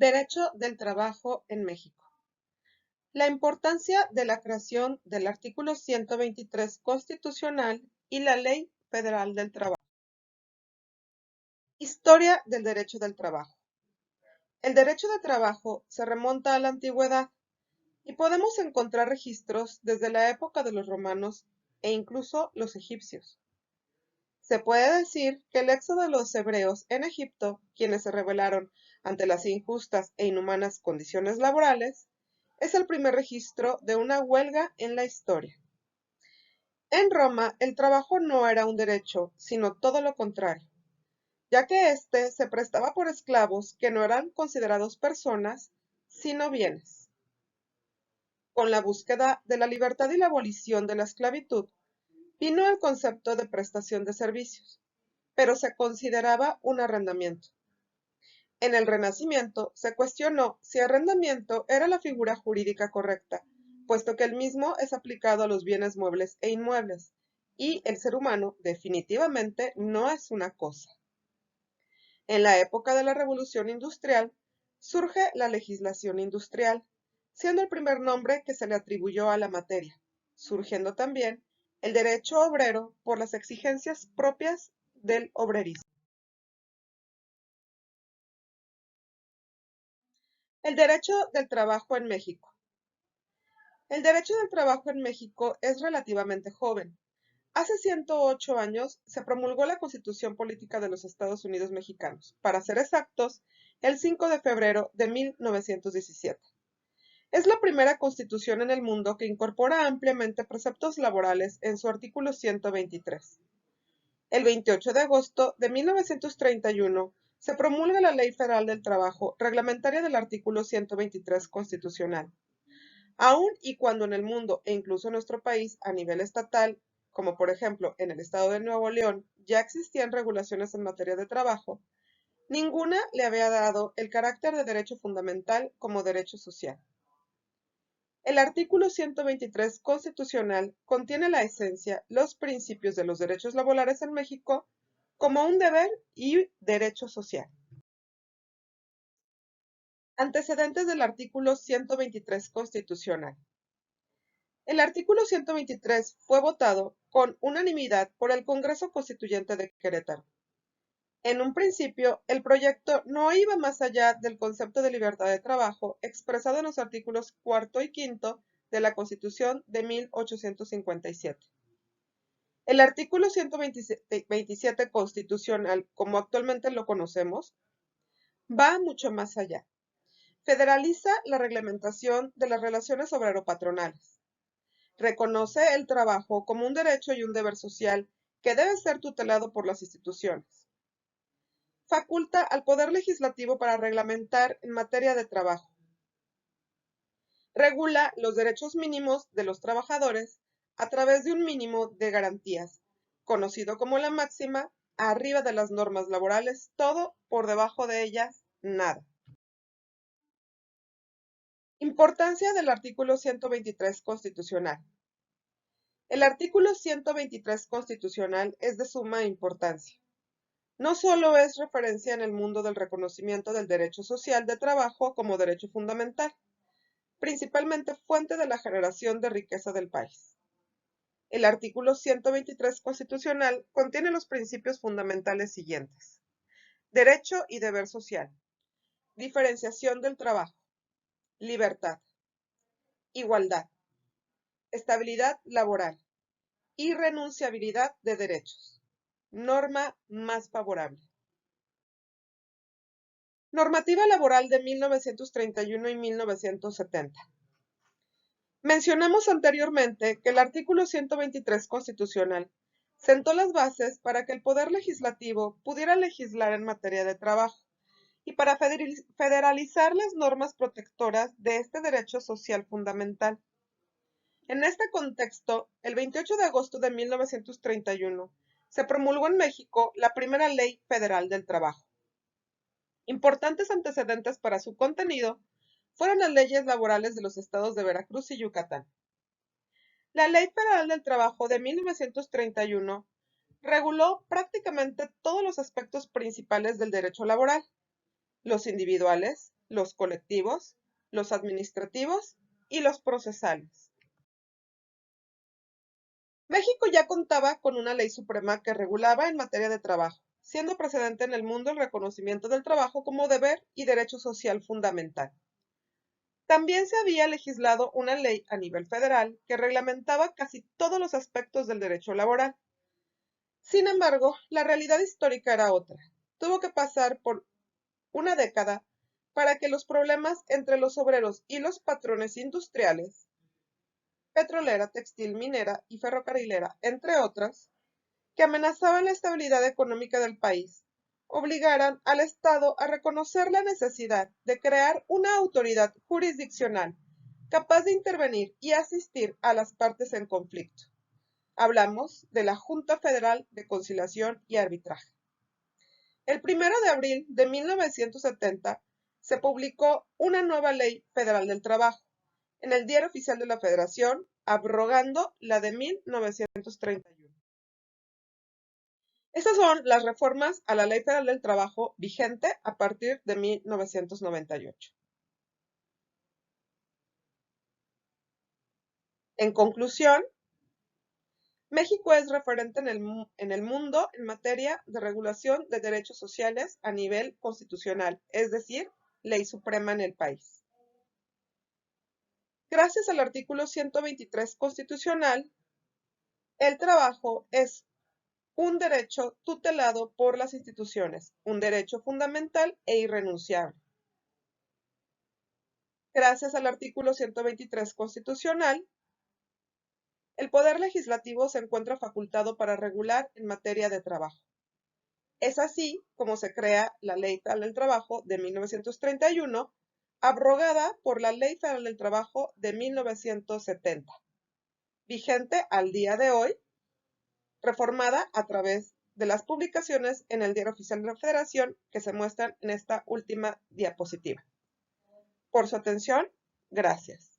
Derecho del trabajo en México. La importancia de la creación del artículo 123 constitucional y la Ley Federal del Trabajo. Historia del derecho del trabajo. El derecho de trabajo se remonta a la antigüedad y podemos encontrar registros desde la época de los romanos e incluso los egipcios. Se puede decir que el éxodo de los hebreos en Egipto, quienes se rebelaron ante las injustas e inhumanas condiciones laborales, es el primer registro de una huelga en la historia. En Roma, el trabajo no era un derecho, sino todo lo contrario, ya que éste se prestaba por esclavos que no eran considerados personas, sino bienes. Con la búsqueda de la libertad y la abolición de la esclavitud, vino el concepto de prestación de servicios, pero se consideraba un arrendamiento. En el Renacimiento se cuestionó si arrendamiento era la figura jurídica correcta, puesto que el mismo es aplicado a los bienes muebles e inmuebles, y el ser humano definitivamente no es una cosa. En la época de la Revolución Industrial surge la legislación industrial, siendo el primer nombre que se le atribuyó a la materia, surgiendo también el derecho obrero por las exigencias propias del obrerismo. El derecho del trabajo en México. El derecho del trabajo en México es relativamente joven. Hace 108 años se promulgó la Constitución Política de los Estados Unidos Mexicanos, para ser exactos, el 5 de febrero de 1917. Es la primera constitución en el mundo que incorpora ampliamente preceptos laborales en su artículo 123. El 28 de agosto de 1931 se promulga la Ley Federal del Trabajo, reglamentaria del artículo 123 constitucional. Aun y cuando en el mundo e incluso en nuestro país a nivel estatal, como por ejemplo en el estado de Nuevo León, ya existían regulaciones en materia de trabajo, ninguna le había dado el carácter de derecho fundamental como derecho social. El artículo 123 constitucional contiene la esencia, los principios de los derechos laborales en México como un deber y derecho social. Antecedentes del artículo 123 constitucional. El artículo 123 fue votado con unanimidad por el Congreso Constituyente de Querétaro. En un principio, el proyecto no iba más allá del concepto de libertad de trabajo expresado en los artículos 4 y 5 de la Constitución de 1857. El artículo 127 constitucional, como actualmente lo conocemos, va mucho más allá. Federaliza la reglamentación de las relaciones obrero-patronales. Reconoce el trabajo como un derecho y un deber social que debe ser tutelado por las instituciones. Faculta al Poder Legislativo para reglamentar en materia de trabajo. Regula los derechos mínimos de los trabajadores a través de un mínimo de garantías, conocido como la máxima, arriba de las normas laborales, todo, por debajo de ellas, nada. Importancia del artículo 123 constitucional. El artículo 123 constitucional es de suma importancia. No solo es referencia en el mundo del reconocimiento del derecho social de trabajo como derecho fundamental, principalmente fuente de la generación de riqueza del país. El artículo 123 constitucional contiene los principios fundamentales siguientes: derecho y deber social, diferenciación del trabajo, libertad, igualdad, estabilidad laboral, irrenunciabilidad de derechos. Norma más favorable. Normativa laboral de 1931 y 1970. Mencionamos anteriormente que el artículo 123 constitucional sentó las bases para que el Poder Legislativo pudiera legislar en materia de trabajo y para federalizar las normas protectoras de este derecho social fundamental. En este contexto, el 28 de agosto de 1931 se promulgó en México la primera Ley Federal del Trabajo. Importantes antecedentes para su contenido fueron las leyes laborales de los estados de Veracruz y Yucatán. La Ley Federal del Trabajo de 1931 reguló prácticamente todos los aspectos principales del derecho laboral, los individuales, los colectivos, los administrativos y los procesales. México ya contaba con una ley suprema que regulaba en materia de trabajo, siendo precedente en el mundo el reconocimiento del trabajo como deber y derecho social fundamental. También se había legislado una ley a nivel federal que reglamentaba casi todos los aspectos del derecho laboral. Sin embargo, la realidad histórica era otra. Tuvo que pasar por una década para que los problemas entre los obreros y los patrones industriales, petrolera, textil, minera y ferrocarrilera, entre otras, que amenazaban la estabilidad económica del país, obligaran al Estado a reconocer la necesidad de crear una autoridad jurisdiccional capaz de intervenir y asistir a las partes en conflicto. Hablamos de la Junta Federal de Conciliación y Arbitraje. El 1 de abril de 1970 se publicó una nueva Ley Federal del Trabajo en el Diario Oficial de la Federación, abrogando la de 1931. Estas son las reformas a la Ley Federal del Trabajo vigente a partir de 1998. En conclusión, México es referente en el mundo en materia de regulación de derechos sociales a nivel constitucional, es decir, ley suprema en el país. Gracias al artículo 123 constitucional, el trabajo es un derecho tutelado por las instituciones, un derecho fundamental e irrenunciable. Gracias al artículo 123 constitucional, el Poder Legislativo se encuentra facultado para regular en materia de trabajo. Es así como se crea la Ley Federal del Trabajo de 1931, abrogada por la Ley Federal del Trabajo de 1970, vigente al día de hoy, reformada a través de las publicaciones en el Diario Oficial de la Federación que se muestran en esta última diapositiva. Por su atención, gracias.